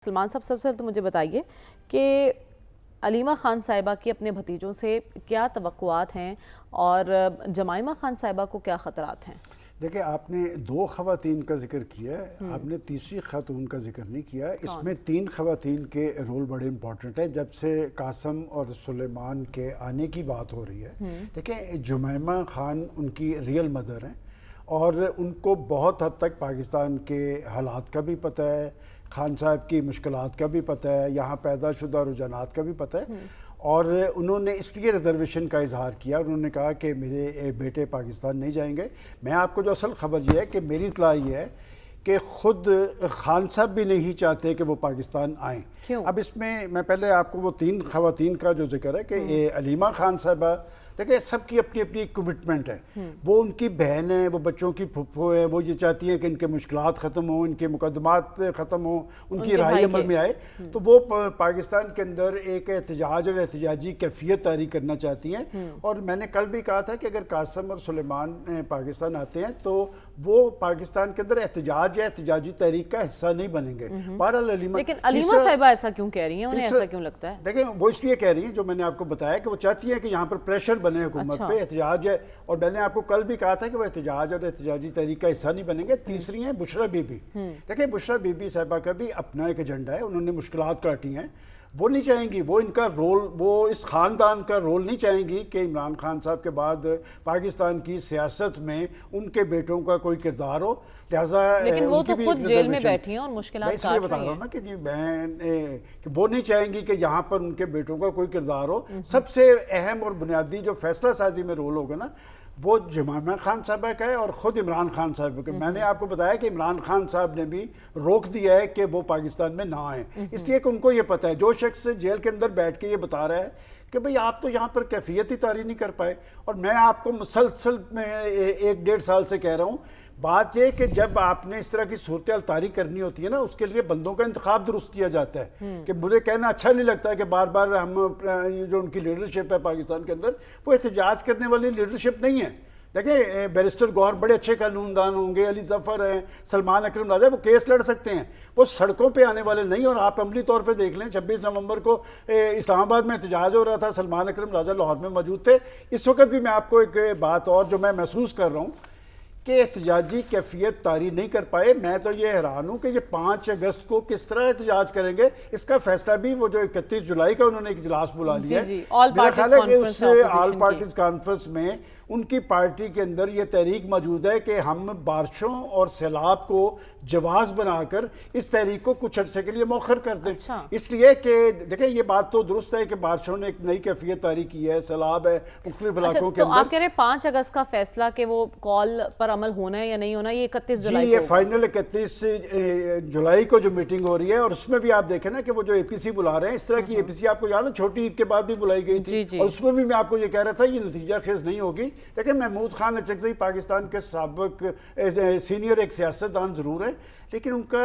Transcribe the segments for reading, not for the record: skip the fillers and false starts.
سلمان صاحب سب سے پہلے تو مجھے بتائیے کہ علیمہ خان صاحبہ کی اپنے بھتیجوں سے کیا توقعات ہیں اور جمائمہ خان صاحبہ کو کیا خطرات ہیں؟ دیکھیں، آپ نے دو خواتین کا ذکر کیا ہے، آپ نے تیسری خاتون کا ذکر نہیں کیا۔ اس میں تین خواتین کے رول بڑے امپورٹنٹ ہیں جب سے قاسم اور سلیمان کے آنے کی بات ہو رہی ہے۔ دیکھیں، جمائمہ خان ان کی ریئل مدر ہیں اور ان کو بہت حد تک پاکستان کے حالات کا بھی پتہ ہے، خان صاحب کی مشکلات کا بھی پتہ ہے، یہاں پیدا شدہ رجحانات کا بھی پتہ ہے، اور انہوں نے اس لیے ریزرویشن کا اظہار کیا۔ انہوں نے کہا کہ میرے بیٹے پاکستان نہیں جائیں گے۔ میں آپ کو جو اصل خبر یہ ہے کہ میری اطلاع یہ ہے کہ خود خان صاحب بھی نہیں چاہتے کہ وہ پاکستان آئیں۔ کیوں؟ اب اس میں پہلے آپ کو وہ تین خواتین کا جو ذکر ہے کہ علیمہ خان صاحبہ، دیکھیں سب کی اپنی اپنی کمٹمنٹ ہے۔ وہ ان کی بہن ہیں، وہ بچوں کی پھپھو ہیں، وہ یہ چاہتی ہیں کہ ان کے مشکلات ختم ہوں، ان کے مقدمات ختم ہوں، ان کی رہائی عمل میں آئے، تو وہ پاکستان کے اندر ایک احتجاج اور احتجاجی کیفیت طاری کرنا چاہتی ہیں۔ اور میں نے کل بھی کہا تھا کہ اگر قاسم اور سلیمان پاکستان آتے ہیں تو وہ پاکستان کے اندر احتجاج یا احتجاجی تحریک کا حصہ نہیں بنیں گے۔ بہرحال لیکن علیمہ صاحبہ ایسا کیوں کہہ رہی ہیں؟ انہیں ایسا کیوں لگتا ہے؟ دیکھیں، وہ اس لیے کہہ رہی ہیں جو میں نے آپ کو بتایا کہ وہ چاہتی ہیں کہ یہاں پر پریشر بنے حکومت پہ، احتجاج ہے، اور میں نے آپ کو کل بھی کہا تھا کہ وہ احتجاج اور احتجاجی تحریک کا حصہ نہیں بنیں گے۔ تیسری ہیں بشرا بی بی۔ دیکھیں، بشرا بی بی صاحبہ کا بھی اپنا ایک ایجنڈا ہے، انہوں نے مشکلات کاٹی ہیں، وہ نہیں چاہیں گی، وہ ان کا رول، وہ اس خاندان کا رول نہیں چاہیں گی کہ عمران خان صاحب کے بعد پاکستان کی سیاست میں ان کے بیٹوں کا کوئی کردار ہو، لہٰذا لیکن وہ تو خود جیل میں بیٹھی ہیں اور مشکلات اس لیے بتا رہا ہوں نا کہ جی کہ وہ نہیں چاہیں گی کہ یہاں پر ان کے بیٹوں کا کوئی کردار ہو۔ سب سے اہم اور بنیادی جو فیصلہ سازی میں رول ہوگا نا، وہ جمائمہ خان صاحبہ کا ہے اور خود عمران خان صاحب کا۔ میں نے آپ کو بتایا کہ عمران خان صاحب نے بھی روک دیا ہے کہ وہ پاکستان میں نہ آئیں، اس لیے کہ ان کو یہ پتہ ہے، جو شخص جیل کے اندر بیٹھ کے یہ بتا رہا ہے کہ بھئی آپ تو یہاں پر کیفیت ہی طاری نہیں کر پائے، اور میں آپ کو مسلسل میں 1-1.5 سال سے کہہ رہا ہوں، بات یہ کہ جب آپ نے اس طرح کی صورتحال طاری کرنی ہوتی ہے نا، اس کے لیے بندوں کا انتخاب درست کیا جاتا ہے۔ کہ مجھے کہنا اچھا نہیں لگتا ہے کہ بار بار ہم جو ان کی لیڈرشپ ہے پاکستان کے اندر، وہ احتجاج کرنے والی لیڈرشپ نہیں ہے۔ دیکھیں، بیرسٹر گوہر بڑے اچھے قانون دان ہوں گے، علی ظفر ہیں، سلمان اکرم راجہ، وہ کیس لڑ سکتے ہیں، وہ سڑکوں پہ آنے والے نہیں۔ اور آپ عملی طور پہ دیکھ لیں، 26 نومبر کو اسلام آباد میں احتجاج ہو رہا تھا، سلمان اکرم راجہ لاہور میں موجود تھے۔ اس وقت بھی میں آپ کو ایک بات اور جو میں محسوس کر رہا ہوں کہ احتجاجی کیفیت طاری نہیں کر پائے۔ میں تو یہ حیران ہوں کہ یہ 5 اگست کو کس طرح احتجاج کریں گے۔ اس کا فیصلہ بھی وہ جو 31 جولائی کا انہوں نے ایک اجلاس بلا لیا ہے، میرا خیال ہے کہ اس آل پارٹیز کانفرنس میں ان کی پارٹی کے اندر یہ تحریک موجود ہے کہ ہم بارشوں اور سیلاب کو جواز بنا کر اس تحریک کو کچھ عرصے کے لیے مؤخر کر دیں۔ اس لیے کہ دیکھیں، یہ بات تو درست ہے کہ بارشوں نے ایک نئی کیفیت طاری کی ہے، سیلاب ہے مختلف علاقوں کے اندر۔ تو آپ کہہ رہے ہیں 5 اگست کا فیصلہ کہ وہ کال پر عمل ہونا ہے یا نہیں ہونا، یہ 31 جولائی جی، یہ فائنل 31 جولائی کو جو میٹنگ ہو رہی ہے، اور اس میں بھی آپ دیکھیں نا کہ وہ جو اے پی سی بلا رہے ہیں، اس طرح کی اے پی سی آپ کو یاد ہے چھوٹی عید کے بعد بھی بلائی گئی تھی، اور اس میں بھی میں آپ کو یہ کہہ رہا تھا یہ نتیجہ خیز نہیں ہوگی۔ دیکھیں، محمود خان اچکزئی پاکستان کے سابق سینئر ایک سیاستدان ضرور ہیں، لیکن ان کا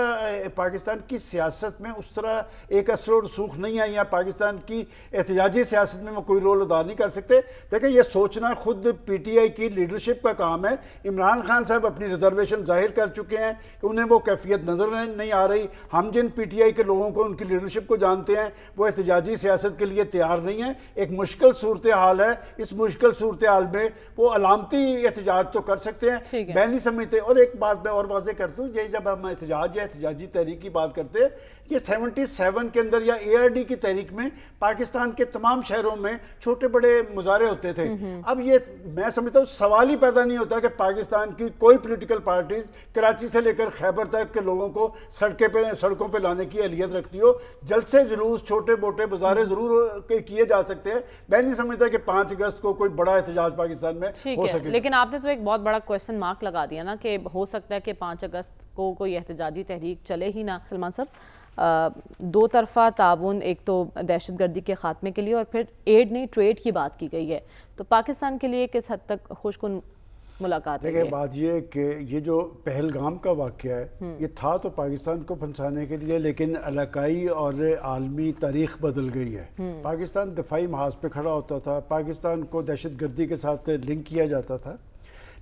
پاکستان کی سیاست میں اس طرح ایک اثر و رسوخ نہیں ہے، یا پاکستان کی احتجاجی سیاست میں وہ کوئی رول ادا نہیں کر سکتے۔ دیکھیں، یہ سوچنا خود پی ٹی آئی کی لیڈرشپ کا کام ہے۔ عمران خان صاحب اپنی ریزرویشن ظاہر کر چکے ہیں کہ انہیں وہ کیفیت نظر نہیں آ رہی۔ ہم جن پی ٹی آئی کے لوگوں کو، ان کی لیڈرشپ کو جانتے ہیں، وہ احتجاجی سیاست کے لیے تیار نہیں ہیں۔ ایک مشکل صورتحال ہے، اس مشکل صورتحال میں وہ علامتی احتجاج تو کر سکتے ہیں، میں نہیں سمجھتے۔ اور ایک بات میں اور واضح کر دوں، یہ جب ہم احتجاج یا احتجاجی تحریک کی بات کرتے ہیں، یہ 77 کے اندر یا اے آر ڈی کی تحریک میں پاکستان کے تمام شہروں میں چھوٹے بڑے مظاہرے ہوتے تھے۔ اب یہ میں سمجھتا ہوں سوال ہی پیدا نہیں ہوتا کہ پاکستان کی کوئی پولیٹیکل پارٹیز کراچی سے لے کر خیبر تک کے لوگوں کو سڑکوں پہ لانے کی اہلیت رکھتی ہو۔ جلسے جلوس، چھوٹے موٹے مظاہرے ضرور کیے جا سکتے ہیں، میں نہیں سمجھتا کہ 5 اگست کو کوئی بڑا احتجاج پاکستان میں ہو سکے۔ لیکن آپ نے تو ایک بہت بڑا کویسچن مارک لگا دیا نا کہ ہو سکتا ہے کہ 5 اگست کو کوئی احتجاجی تحریک چلے ہی نہ۔ سلمان صاحب، 2 طرفہ تعاون، ایک تو دہشت گردی کے خاتمے کے لیے اور پھر ایڈ نہیں ٹریڈ کی بات کی گئی ہے، تو پاکستان کے لیے کس حد تک خوش کن ملاقات ہے؟ دیکھیں، بات یہ ہے کہ یہ جو پہلگام کا واقعہ ہے، یہ تھا تو پاکستان کو پھنسانے کے لیے، لیکن علاقائی اور عالمی تاریخ بدل گئی ہے۔ پاکستان دفاعی محاذ پہ کھڑا ہوتا تھا، پاکستان کو دہشت گردی کے ساتھ لنک کیا جاتا تھا،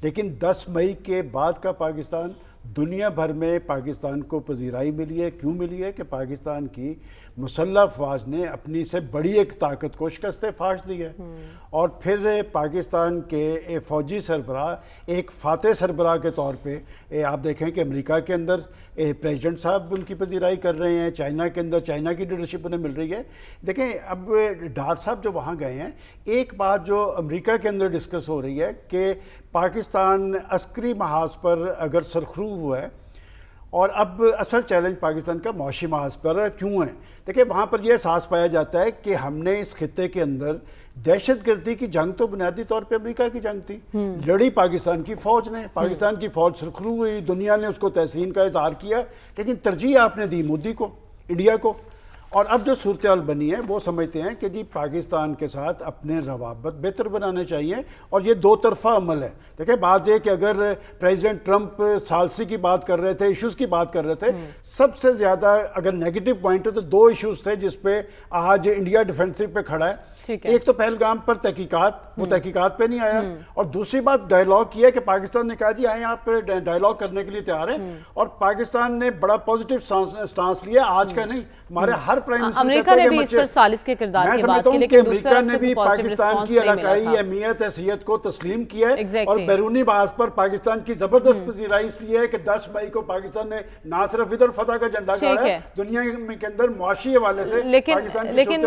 لیکن 10 مئی کے بعد کا پاکستان دنیا بھر میں پاکستان کو پذیرائی ملی ہے. کیوں ملی ہے؟ کہ پاکستان کی مسلح افواج نے اپنی سے بڑی ایک طاقت کو شکست فاش دی ہے. اور پھر پاکستان کے فوجی سربراہ ایک فاتح سربراہ کے طور پہ آپ دیکھیں کہ امریکہ کے اندر پریزیڈنٹ صاحب ان کی پذیرائی کر رہے ہیں, چائنا کے اندر چائنا کی لیڈرشپ انہیں مل رہی ہے. دیکھیں اب ڈار صاحب جو وہاں گئے ہیں, ایک بات جو امریکہ کے اندر ڈسکس ہو رہی ہے کہ پاکستان عسکری محاذ پر اگر سرخرو ہوا ہے, اور اب اصل چیلنج پاکستان کا معاشی محاذ پر کیوں ہے. دیکھیں وہاں پر یہ احساس پایا جاتا ہے کہ ہم نے اس خطے کے اندر دہشت گردی کی جنگ تو بنیادی طور پہ امریکہ کی جنگ تھی, لڑی پاکستان کی فوج نے, پاکستان کی فوج سرخرو ہوئی, دنیا نے اس کو تحسین کا اظہار کیا, لیکن ترجیح آپ نے دی مودی کو, انڈیا کو. اور اب جو صورتحال بنی ہے وہ سمجھتے ہیں کہ جی پاکستان کے ساتھ اپنے روابط بہتر بنانے چاہیے, اور یہ دو طرفہ عمل ہے. دیکھیں بات یہ کہ اگر پریزیڈنٹ ٹرمپ ثالثی کی بات کر رہے تھے, ایشوز کی بات کر رہے تھے, سب سے زیادہ اگر نیگیٹو پوائنٹ ہے تو دو ایشوز تھے جس پہ آج انڈیا ڈیفینسو پہ کھڑا ہے. ایک تو پہلگام پر تحقیقات, وہ تحقیقات پہ نہیں آیا, اور دوسری بات ڈائیلاگ کیا کہ پاکستان نے کہا جی آئیں آپ ڈائیلاگ کرنے کے لیے تیار ہیں, اور پاکستان نے بڑا پازیٹیو سٹانس لیا. آج کا نہیں, ہمارے ہر پرائم منسٹر امریکہ نے بھی اس پر ثالث کے کردار کی بات کی, لیکن دوسری طرف سے کوئی پازیٹیو پاکستان کی علاقائی اہمیت حیثیت کو تسلیم کیا ہے, اور بیرونی محاذ پر پاکستان کی زبردست پذیرائی اس لیے ہے کہ 10 مئی کو پاکستان نے نہ صرف ادھر فتح کا جھنڈا گاڑا ہے, دنیا کے اندر معاشی حوالے سے لیکن